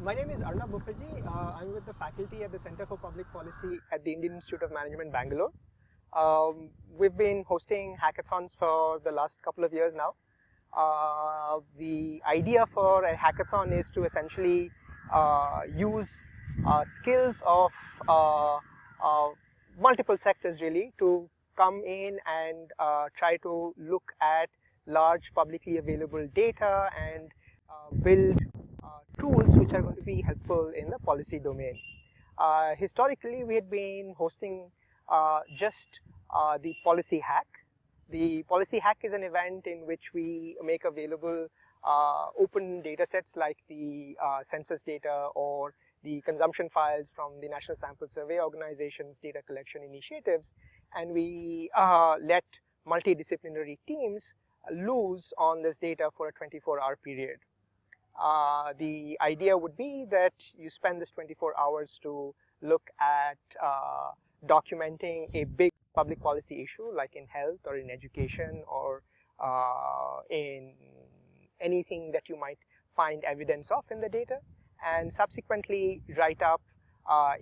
My name is Arnab Mukherji. I'm with the faculty at the Center for Public Policy at the Indian Institute of Management, Bangalore. We've been hosting hackathons for the last couple of years now. The idea for a hackathon is to essentially use skills of multiple sectors really to come in and try to look at large publicly available data and build tools which are going to be helpful in the policy domain. Historically, we had been hosting just the policy hack. The policy hack is an event in which we make available open data sets like the census data or the consumption files from the National Sample Survey Organization's data collection initiatives, and we let multidisciplinary teams loose on this data for a 24-hour period. The idea would be that you spend this 24 hours to look at documenting a big public policy issue like in health or in education or in anything that you might find evidence of in the data, and subsequently write up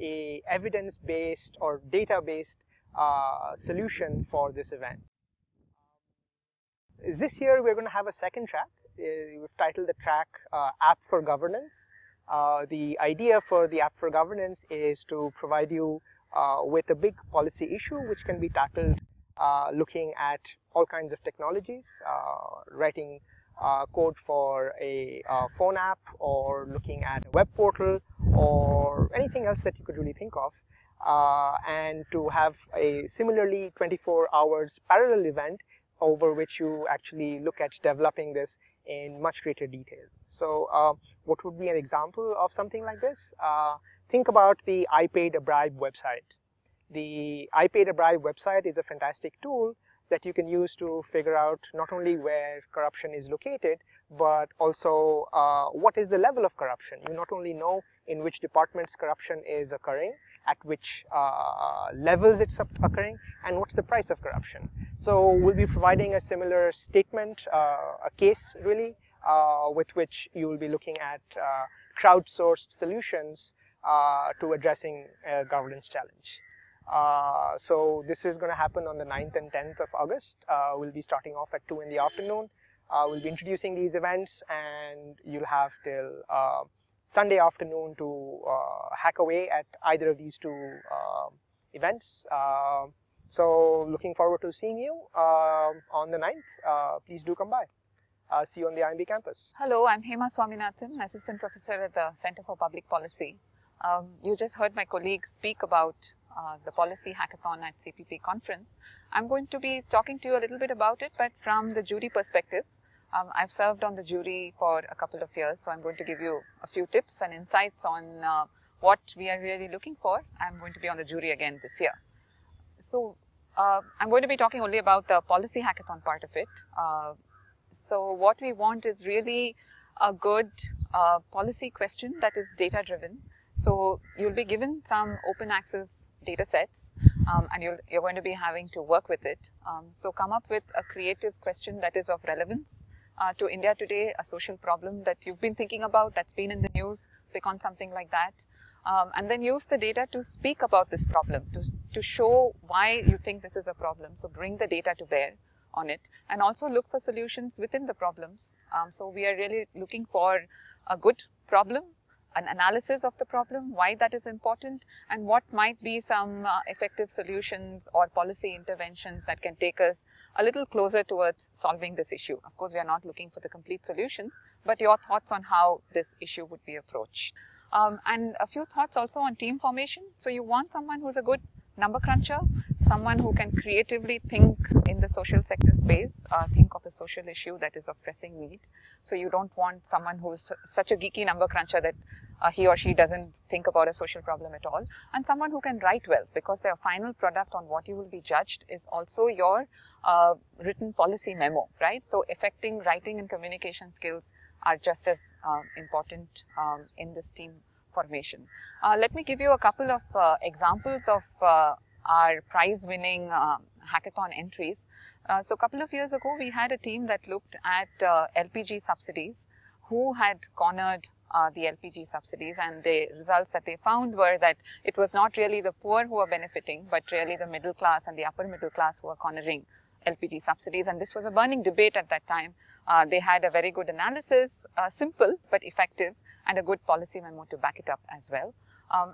a evidence-based or data-based solution for this event. This year we're going to have a second track. We've titled the track App for Governance. The idea for the App for Governance is to provide you with a big policy issue which can be tackled looking at all kinds of technologies, writing code for a phone app or looking at a web portal or anything else that you could really think of, and to have a similarly 24 hours parallel event over which you actually look at developing this in much greater detail. So what would be an example of something like this? Think about the I Paid a Bribe website. The I Paid a Bribe website is a fantastic tool that you can use to figure out not only where corruption is located, but also what is the level of corruption. You not only know in which departments corruption is occurring, at which levels it's occurring, and what's the price of corruption. So we'll be providing a similar statement, a case really, with which you will be looking at crowdsourced solutions to addressing a governance challenge. So this is going to happen on the 9th and 10th of August. We'll be starting off at 2 in the afternoon. We'll be introducing these events, and you'll have till Sunday afternoon to hack away at either of these two events. So looking forward to seeing you on the 9th. Please do come by. See you on the IIM campus. Hello, I'm Hema Swaminathan, Assistant Professor at the Center for Public Policy. You just heard my colleague speak about the Policy Hackathon at CPP conference. I'm going to be talking to you a little bit about it, but from the jury perspective. I've served on the jury for a couple of years, so I'm going to give you a few tips and insights on what we are really looking for. I'm going to be on the jury again this year. So I'm going to be talking only about the Policy Hackathon part of it. So what we want is really a good policy question that is data driven. So you'll be given some open access data sets, and you're going to be having to work with it. So come up with a creative question that is of relevance to India today, a social problem that you've been thinking about, that's been in the news. Pick on something like that, and then use the data to speak about this problem, to show why you think this is a problem. So bring the data to bear on it, and also look for solutions within the problems. So we are really looking for a good problem, an analysis of the problem, why that is important, and what might be some effective solutions or policy interventions that can take us a little closer towards solving this issue. Of course, we are not looking for the complete solutions, but your thoughts on how this issue would be approached. And a few thoughts also on team formation. So you want someone who's a good number cruncher, someone who can creatively think in the social sector space, think of a social issue that is of pressing need. So you don't want someone who's such a geeky number cruncher that he or she doesn't think about a social problem at all, and someone who can write well, because their final product on what you will be judged is also your written policy memo, right? So affecting writing and communication skills are just as important in this team formation. Let me give you a couple of examples of our prize-winning hackathon entries. So a couple of years ago, we had a team that looked at LPG subsidies who had cornered the LPG subsidies, and the results that they found were that it was not really the poor who were benefiting, but really the middle class and the upper middle class who were cornering LPG subsidies. And this was a burning debate at that time. They had a very good analysis, simple but effective, and a good policy memo to back it up as well.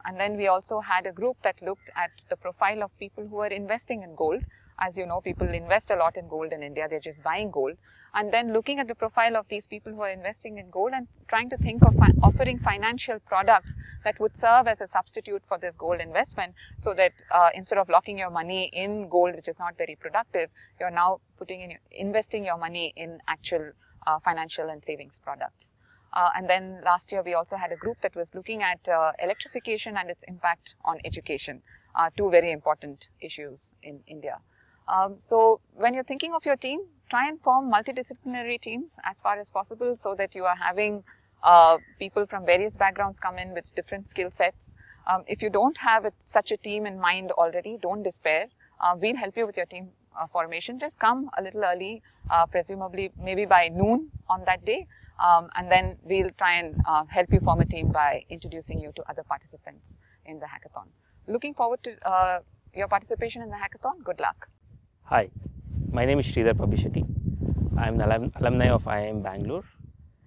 And then we also had a group that looked at the profile of people who are investing in gold. As you know, people invest a lot in gold in India, they're just buying gold. And then looking at the profile of these people who are investing in gold and trying to think of offering financial products that would serve as a substitute for this gold investment, so that instead of locking your money in gold, which is not very productive, you're now investing your money in actual financial and savings products. And then last year we also had a group that was looking at electrification and its impact on education, two very important issues in India. So when you're thinking of your team, try and form multidisciplinary teams as far as possible, so that you are having people from various backgrounds come in with different skill sets. If you don't have such a team in mind already, don't despair. We'll help you with your team formation. Just come a little early, presumably maybe by noon on that day, and then we'll try and help you form a team by introducing you to other participants in the hackathon. Looking forward to your participation in the hackathon. Good luck. Hi, my name is Sridhar Pabbisetty. I am an alumni of IIM Bangalore.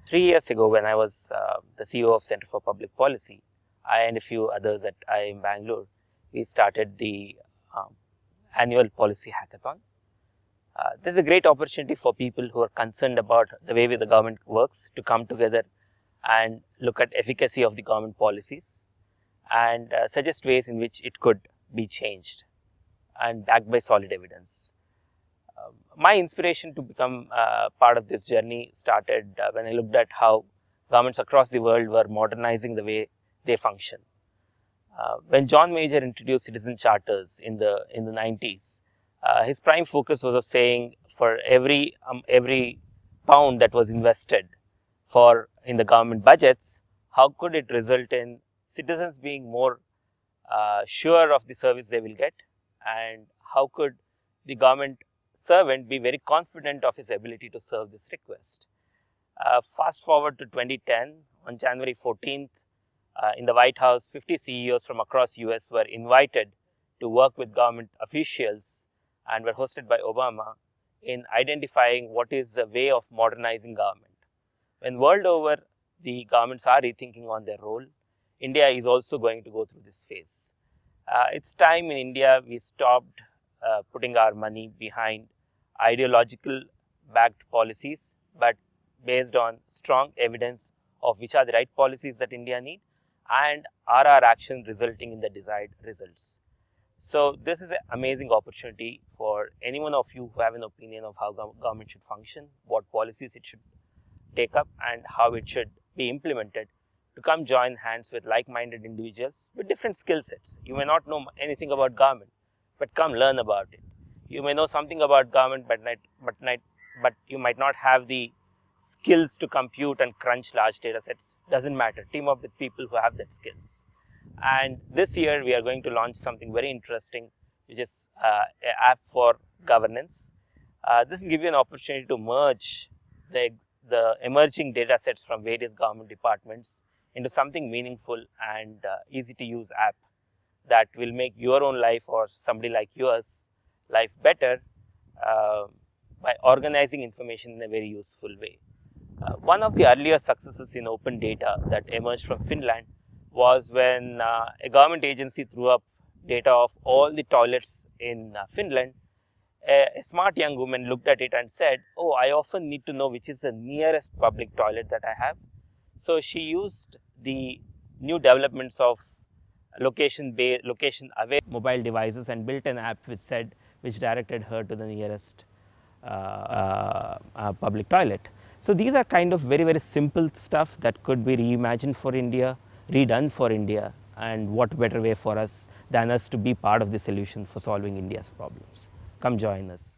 3 years ago, when I was the CEO of Center for Public Policy, I and a few others at IIM Bangalore, we started the annual policy hackathon. This is a great opportunity for people who are concerned about the way the government works to come together and look at efficacy of the government policies and suggest ways in which it could be changed and backed by solid evidence. My inspiration to become part of this journey started when I looked at how governments across the world were modernizing the way they function. When John Major introduced citizen charters in the 90s, his prime focus was of saying for every pound that was invested in the government budgets, how could it result in citizens being more sure of the service they will get, and how could the government servant be very confident of his ability to serve this request. Fast forward to 2010, on January 14th, in the White House, 50 CEOs from across US were invited to work with government officials and were hosted by Obama in identifying what is the way of modernizing government. When world over the governments are rethinking on their role, India is also going to go through this phase. It's time in India we stopped putting our money behind ideological backed policies, but based on strong evidence of which are the right policies that India needs and are our actions resulting in the desired results. So this is an amazing opportunity for any one of you who have an opinion of how government should function, what policies it should take up and how it should be implemented, to come join hands with like-minded individuals with different skill sets. You may not know anything about government, but come learn about it. You may know something about government, but you might not have the skills to compute and crunch large data sets. Doesn't matter. Team up with people who have that skills. And this year we are going to launch something very interesting, which is an app for governance. This will give you an opportunity to merge the emerging data sets from various government departments into something meaningful and easy to use app that will make your own life or somebody like yours life better by organizing information in a very useful way. One of the earlier successes in open data that emerged from Finland was when a government agency threw up data of all the toilets in Finland. A smart young woman looked at it and said, "Oh, I often need to know which is the nearest public toilet that I have." So she used the new developments of location-aware mobile devices and built an app which directed her to the nearest public toilet. So these are kind of very, very simple stuff that could be reimagined for India, redone for India, and what better way for us than us to be part of the solution for solving India's problems. Come join us.